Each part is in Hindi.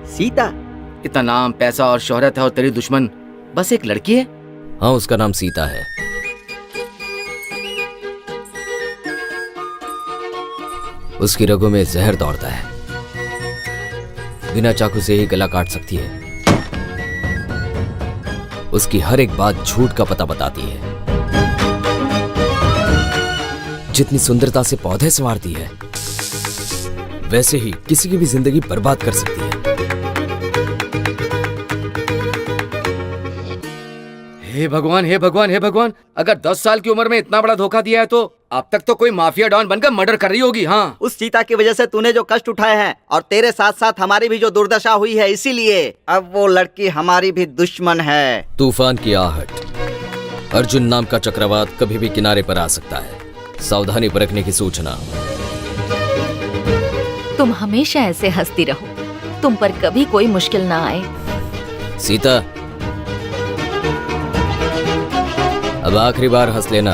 सीता? इतना नाम, पैसा और शोहरत है और तेरी दुश्मन बस एक लड़की है। हाँ, उसका नाम सीता है। उसकी रगों में जहर दौड़ता है, बिना चाकू से ही गला काट सकती है। उसकी हर एक बात झूठ का पता बताती है। जितनी सुंदरता से पौधे संवारती है, वैसे ही किसी की भी जिंदगी बर्बाद कर सकती है। हे भगवान, हे भगवान, हे भगवान, अगर 10 साल की उम्र में इतना बड़ा धोखा दिया है तो अब तक तो कोई माफिया डॉन बनकर मर्डर कर रही होगी। हाँ, उस सीता की वजह से तूने जो कष्ट उठाए हैं और तेरे साथ साथ हमारी भी जो दुर्दशा हुई है, इसीलिए अब वो लड़की हमारी भी दुश्मन है। तूफान की आहट, अर्जुन नाम का चक्रवात कभी भी किनारे पर आ सकता है। सावधानी बरतने की सूचना। तुम हमेशा ऐसे हंसती रहो, तुम पर कभी कोई मुश्किल ना आए। सीता, अब आखिरी बार हंस लेना।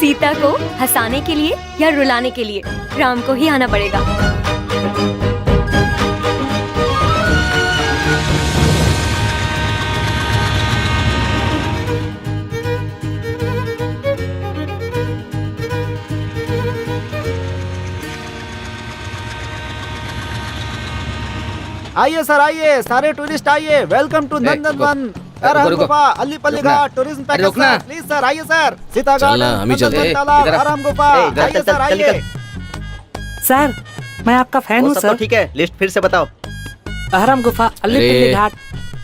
सीता को हंसाने के लिए या रुलाने के लिए राम को ही आना पड़ेगा। आइए सर, आइए सारे टूरिस्ट आइए। वेलकम टू नंदनवन, गुफा, अलीपल्ली घाट टूरिज्म पैकेज। प्लीज सर, आइए सर। सीता गार्डन, आराम गुफा, आइए सर, आइए। सर, मैं आपका फैन हूँ सर। ठीक है, लिस्ट फिर से बताओ। अहरम गुफा, अलीपल्ली घाट,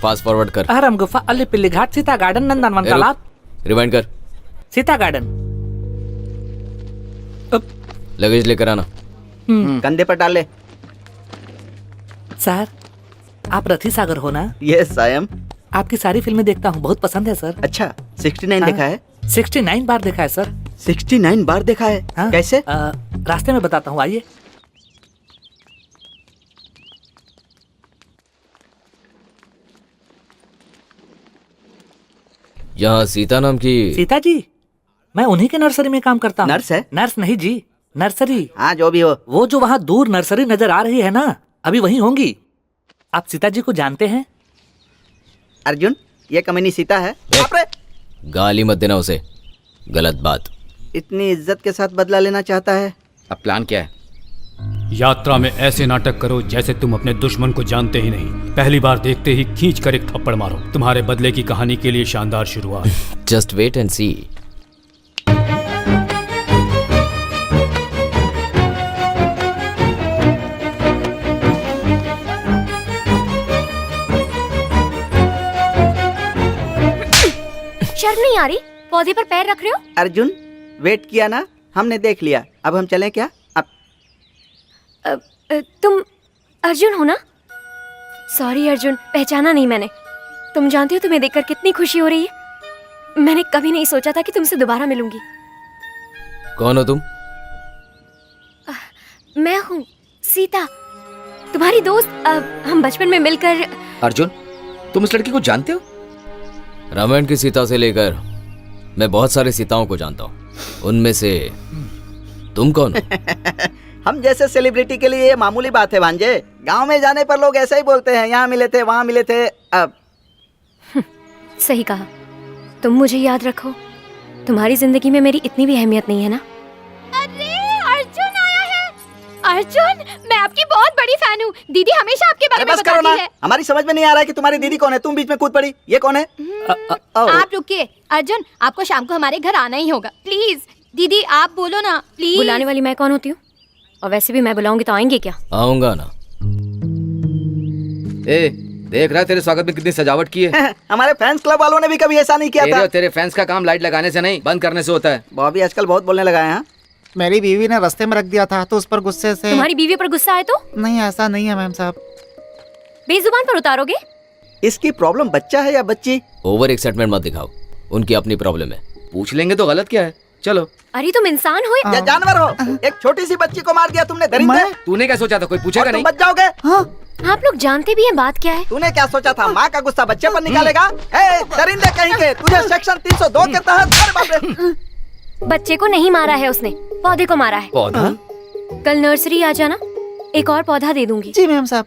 फास्ट फॉरवर्ड कर। अहरम गुफा, अलीपल्ली घाट, सीता गार्डन, नंदनवन तालाब। रिवाइंड कर। सीता गार्डन। लगेज लेकर आना। कंधे पर डाल ले। सर, आप रथी सागर हो ना? Yes I am. आपकी सारी फिल्में देखता हूँ, बहुत पसंद है सर। अच्छा, 69 देखा है? 69 बार देखा है सर। 69 बार देखा है? हाँ? कैसे? रास्ते में बताता हूँ, आइए। यहाँ सीता नाम की? सीता जी, मैं उन्हीं के नर्सरी में काम करता हूँ। नर्स है? नर्स नहीं जी, नर्सरी। हाँ, जो भी हो। वो जो वहाँ दूर नर्सरी नजर आ रही है ना, अभी वहीं होंगी। आप सीता जी को जानते हैं? अर्जुन, ये कमीनी सीता है। गाली मत देना उसे, गलत बात। इतनी इज्जत के साथ बदला लेना चाहता है। अब प्लान क्या है? यात्रा में ऐसे नाटक करो जैसे तुम अपने दुश्मन को जानते ही नहीं। पहली बार देखते ही खींच कर एक थप्पड़ मारो। तुम्हारे बदले की कहानी के लिए शानदार शुरुआत। जस्ट वेट एंड सी। शर्म नहीं आ रही? पौधे पर पैर रख रहे हो? अर्जुन, वेट किया ना, हमने देख लिया। अब हम चलें क्या? अब तुम अर्जुन हो ना? सॉरी अर्जुन, पहचाना नहीं मैंने। तुम जानते हो तुम्हें देखकर कितनी खुशी हो रही है। मैंने कभी नहीं सोचा था कि तुमसे दोबारा मिलूंगी। कौन हो तुम? मैं हूँ सीता, तुम्हारी दोस्त। हम बचपन में मिलकर। अर्जुन, तुम इस लड़की को जानते हो? रामायण की सीता से लेकर मैं बहुत सारे सीताओं को जानता हूँ। उनमें से तुम कौन हो? हम जैसे सेलिब्रिटी के लिए ये मामूली बात है भांजे। गांव में जाने पर लोग ऐसा ही बोलते हैं, यहाँ मिले थे, वहाँ मिले थे। अब सही कहा। तुम मुझे याद रखो। तुम्हारी जिंदगी में मेरी इतनी भी अहमियत नहीं है ना? अरे अर्जुन आया है। अर्जुन, मैं आपकी बहुत बड़ी फैन हूँ। दीदी हमेशा आपके बारे में बताती है। हमारी समझ में नहीं आ रहा है कि तुम्हारी दीदी कौन है। तुम बीच में कूद पड़ी, ये कौन है? आप रुकिए। अर्जुन, आपको शाम को हमारे घर आना ही होगा। प्लीज दीदी, आप बोलो ना प्लीज। बुलाने वाली मैं कौन होती हूँ? और वैसे भी मैं बुलाऊंगी तो आएंगे क्या? आऊंगा ना। देख रहा तेरे स्वागत में कितनी सजावट की है। हमारे फैंस क्लब वालों ने भी कभी ऐसा नहीं किया था। तेरे फैंस का काम लाइट लगाने से नहीं, बंद करने से होता है। बॉबी आजकल बहुत बोलने लगा है। मेरी बीवी ने रास्ते में रख दिया था तो उस पर गुस्से से। तुम्हारी बीवी पर गुस्सा आए तो? नहीं, ऐसा नहीं है मैम साहब। बेजुबान पर उतारोगे? इसकी प्रॉब्लम बच्चा है या बच्ची? ओवर एक्साइटमेंट मत दिखाओ, उनकी अपनी प्रॉब्लम है। पूछ लेंगे तो गलत क्या है? चलो। अरे तुम इंसान हो या जानवर हो? एक छोटी सी बच्ची को मार दिया तुमने, दरिंदे। तूने क्या सोचा था कोई पूछेगा नहीं? बच जाओगे। आप लोग जानते भी हैं बात क्या है? तूने क्या सोचा था माँ का गुस्सा बच्चे पर निकालेगा? दरिंदे कहीं के, तुझे सेक्शन 302 के तहत। अरे बाप रे। बच्चे को नहीं मारा है उसने, पौधे को मारा है। पौधा? कल नर्सरी आ जाना, एक और पौधा दे दूंगी। जी मैम साहब।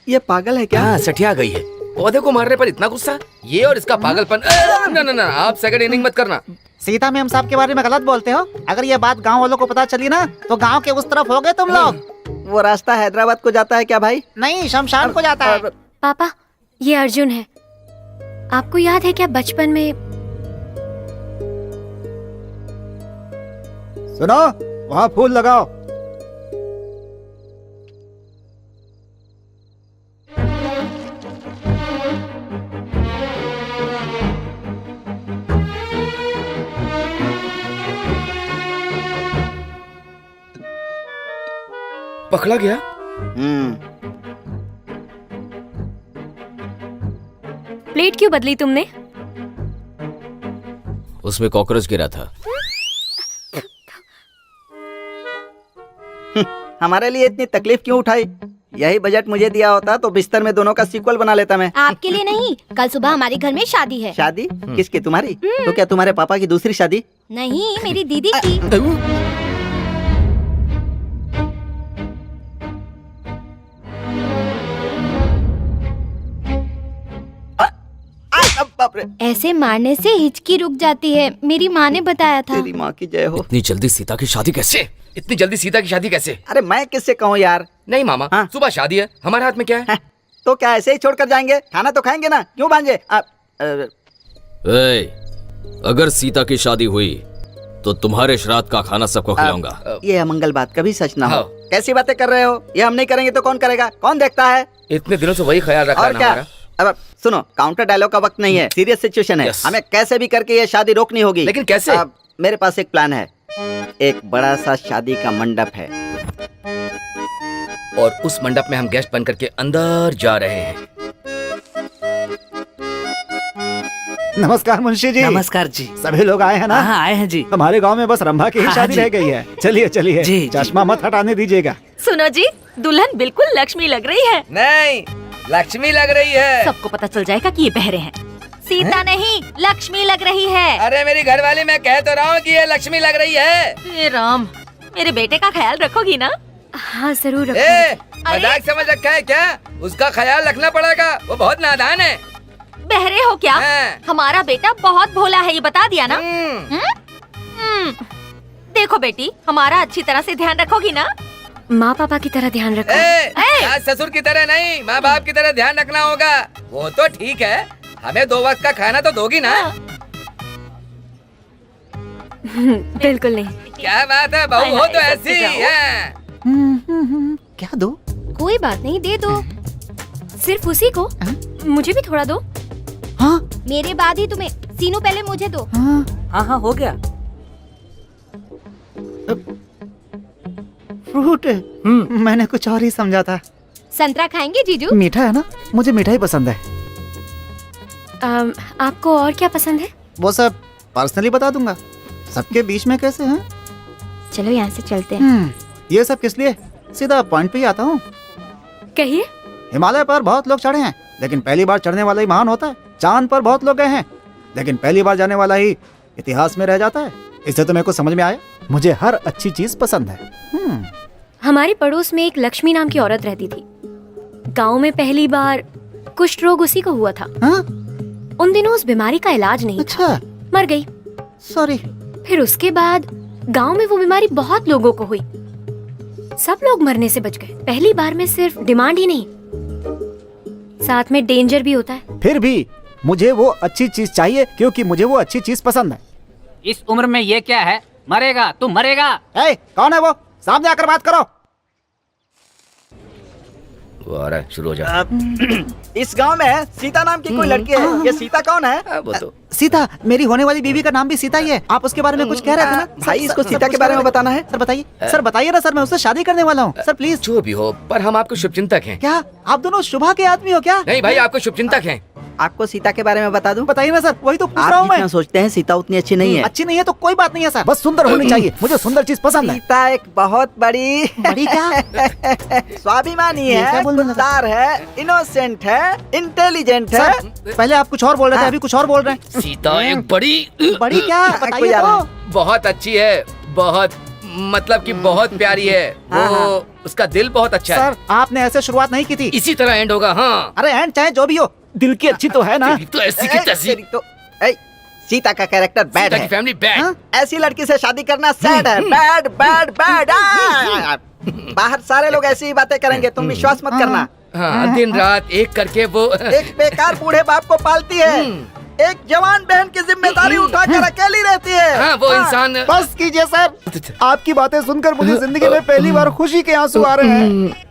ये पागल है क्या? हाँ सठिया गई है। पौधे को मारने पर इतना गुस्सा, ये और इसका पागलपन। ना ना ना, आप सेकंड इनिंग मत करना। सीता मैम साहब के बारे में गलत बोलते हो। अगर ये बात गांव वालों को पता चली ना तो गांव के उस तरफ हो गए तुम लोग। वो रास्ता हैदराबाद को जाता है क्या भाई? नहीं, शमशान को जाता है। पापा, ये अर्जुन है। आपको याद है क्या बचपन में? सुनो, वहाँ फूल लगाओ। पकड़ा गया। प्लेट क्यों बदली तुमने? उसमें कॉकरोच गिरा था। हमारे लिए इतनी तकलीफ क्यों उठाई? यही बजट मुझे दिया होता तो बिस्तर में दोनों का सीक्वल बना लेता मैं। आपके लिए नहीं, कल सुबह हमारे घर में शादी है। शादी? किसकी? तुम्हारी? तो क्या तुम्हारे पापा की दूसरी शादी? नहीं, मेरी दीदी की। बाप रे। ऐसे मारने से हिचकी रुक जाती है, मेरी माँ ने बताया था। तेरी माँ की जय हो। इतनी जल्दी सीता की शादी कैसे? इतनी जल्दी सीता की शादी कैसे? अरे मैं किससे कहूँ यार? नहीं मामा, हाँ? सुबह शादी है, हमारे हाथ में क्या है? तो क्या ऐसे ही छोड़कर जाएंगे? खाना तो खाएंगे ना, क्यों भांजे? अगर सीता की शादी हुई तो तुम्हारे श्राद्ध का खाना सबको खिलाऊंगा। ये अमंगल बात कभी सच ना हो। हाँ। कैसी बातें कर रहे हो? ये हम नहीं करेंगे तो कौन करेगा? कौन देखता है? इतने दिनों से वही ख्याल रखा है और ना क्या? हमारा। अब सुनो, काउंटर डायलॉग का वक्त नहीं है, सीरियस सिचुएशन है। Yes. हमें कैसे भी करके ये शादी रोकनी होगी। लेकिन कैसे? अब मेरे पास एक प्लान है। एक बड़ा सा शादी का मंडप है और उस मंडप में हम गेस्ट बन करके अंदर जा रहे हैं। नमस्कार मुंशी जी। नमस्कार जी। सभी लोग आए हैं ना? हाँ आए हैं जी। हमारे गांव में बस रंभा की ही हाँ, शादी जी। रह गई है। चलिए चलिए, जी, जी। चश्मा मत हटाने दीजिएगा। सुनो जी, दुल्हन बिल्कुल लक्ष्मी लग रही है। नहीं, लक्ष्मी लग रही है। सबको पता चल जाएगा कि ये बहरे हैं। सीता नहीं, लक्ष्मी लग रही है। अरे मेरी घरवाली, मैं कह तो रहा हूँ कि ये लक्ष्मी लग रही है। हे राम, मेरे बेटे का ख्याल रखोगी ना? हाँ जरूर ए, रखूंगी। मजाक समझ रखा है क्या? उसका ख्याल रखना पड़ेगा, वो बहुत नादान है। बहरे हो क्या? हाँ। हमारा बेटा बहुत भोला है, ये बता दिया ना? देखो बेटी, हमारा अच्छी तरह से ध्यान रखोगी ना? माँ पापा की तरह ध्यान रखो। सास ससुर की तरह नहीं, माँ बाप की तरह ध्यान रखना होगा। वो तो ठीक है, हमें 2 वक्त का खाना तो दोगी ना? बिल्कुल नहीं। क्या बात है, बहू हो तो ऐसी है। क्या दो? कोई बात नहीं, दे दो। सिर्फ उसी को? मुझे भी थोड़ा दो। हाँ मेरे बाद ही तुम्हें। सीनू पहले मुझे दो। हाँ हाँ हो गया। फ्रूट। मैंने कुछ और ही समझा था। संतरा खाएंगे जीजू? मीठा है ना? मुझे मिठाई पसंद है। आपको और क्या पसंद है? वो सब पर्सनली बता दूंगा। सबके बीच में कैसे हैं? चलो यहाँ से चलते हैं। ये सब किस लिए? सीधा पॉइंट पे ही आता हूँ। कहिए। हिमालय पर बहुत लोग चढ़े हैं, लेकिन पहली बार चढ़ने वाला ही महान होता है। चांद पर बहुत लोग गए हैं, लेकिन पहली बार जाने वाला ही इतिहास में रह जाता है। इससे तुम्हें कुछ समझ में आया? मुझे हर अच्छी चीज पसंद है। हमारे पड़ोस में एक लक्ष्मी नाम की औरत रहती थी। गांव में पहली बार कुष्ठ रोग उसी को हुआ था। हाँ? उन दिनों उस बीमारी का इलाज नहीं अच्छा। था, मर गई। सॉरी। फिर उसके बाद गांव में वो बीमारी बहुत लोगों को हुई। सब लोग मरने से बच गए। पहली बार में सिर्फ डिमांड ही नहीं, साथ में डेंजर भी होता है। फिर भी मुझे वो अच्छी चीज चाहिए, क्योंकि मुझे वो अच्छी चीज पसंद है। इस उम्र में ये क्या है? मरेगा, तू मरेगा। ए, कौन है वो? सामने आकर बात करो। वो आ रहा है, शुरू हो जा। इस गांव में सीता नाम की कोई लड़की है। ये सीता कौन है? वो तो सीता, मेरी होने वाली बीवी का नाम भी सीता ही है। आप उसके बारे में कुछ कह रहे थे ना? भाई, इसको सीता के बारे में बताना है। सर बताइए, सर बताइए ना सर, मैं उससे शादी करने वाला हूँ। Sir please. जो भी हो, पर हम आपको शुभचिंतक हैं। क्या आप दोनों शुभा के आदमी हो क्या? नहीं भाई, आपको शुभचिंतक हैं। आपको सीता के बारे में बता दूं? बताइए ना सर, वही तो पूछ रहा आप हूँ मैं। जितना सोचते हैं सीता उतनी अच्छी नहीं है। अच्छी नहीं है तो कोई बात नहीं है सर, बस सुंदर होनी चाहिए। मुझे सुंदर चीज पसंद है। सीता एक बहुत बड़ी बड़ी क्या? स्वाभिमानी ये क्या है, बोल रहे हैं? खुददार है, इनोसेंट है, इंटेलिजेंट है। सर पहले आप कुछ और बोल रहे थे, अभी कुछ और बोल रहे हैं। सीता एक बड़ी बड़ी क्या? कोई बताइए आ रहा तो। बहुत अच्छी है, बहुत मतलब कि बहुत प्यारी है। हाँ, हाँ। वो उसका दिल बहुत अच्छा है। सर आपने ऐसे शुरुआत नहीं की थी। इसी तरह एंड होगा। हाँ, अरे एंड चाहे जो भी हो, दिल की अच्छी तो है ना। तेरी तो ऐसी की तैसी। तेरी तो ऐ, सीता का कैरेक्टर बैड सीता की है। Family bad. हाँ? ऐसी लड़की से शादी करना सैड है। Bad bad bad. बाहर सारे लोग ऐसी ही बातें करेंगे, तुम विश्वास मत करना। हाँ, दिन रात एक करके वो एक बेकार बूढ़े बाप को पालती है, एक जवान बहन की जिम्मेदारी उठाकर अकेली रहती है। हाँ, वो इंसान बस कीजिए सर, आपकी बातें सुनकर मुझे जिंदगी में पहली बार खुशी के आंसू आ रहे हैं।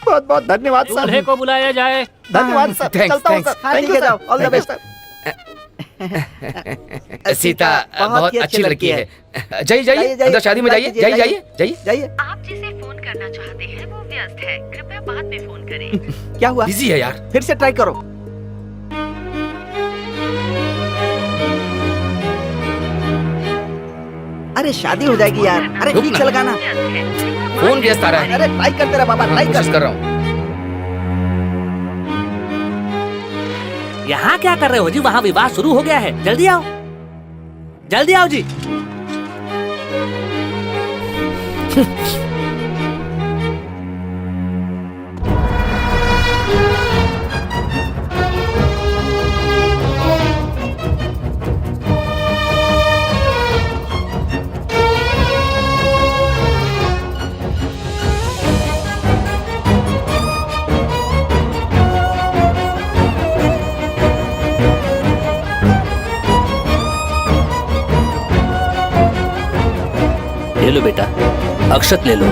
बहुत बहुत धन्यवाद सर। दूल्हे को बुलाया जाए। धन्यवाद सर। Thanks, चलता हूँ thanks. सर। हाँ, Thank ठीक you, है, सर। जाओ। All the Thank you, best. Sir. Sita बहुत ही अच्छी लड़की है। जाइए जाइए, अंदर शादी में जाइए। जाइए जाइए जाइए। जाइए। आप जिसे फोन करना चाहते हैं वो व्यस्त है, कृपया बाद में फोन करें। क्या हुआ? बिजी है यार। फिर से ट्राई करो। अरे शादी हो जाएगी यार। अरे रुक ठीक ना। से लगाना। फोन व्यस्त आ रहा है। अरे ट्राई करते रहा बाबा, ट्राई कोशिश कर। कर रहा हूँ। यहाँ क्या कर रहे हो जी? वहाँ विवाह शुरू हो गया है, जल्दी आओ, जल्दी आओ जी। ले लो बेटा, अक्षत ले लो।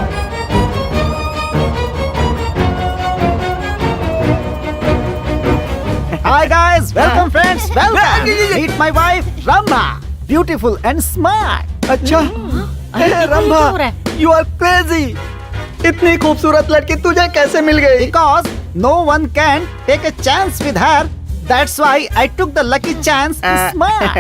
Hi guys, welcome friends, welcome. Meet my wife Rama, beautiful and smart. अच्छा रंभा, यू आर क्रेजी। इतनी खूबसूरत लड़की तुझे कैसे मिल गई? Because no one can take a chance with her. That's why I took the lucky chance. Smart.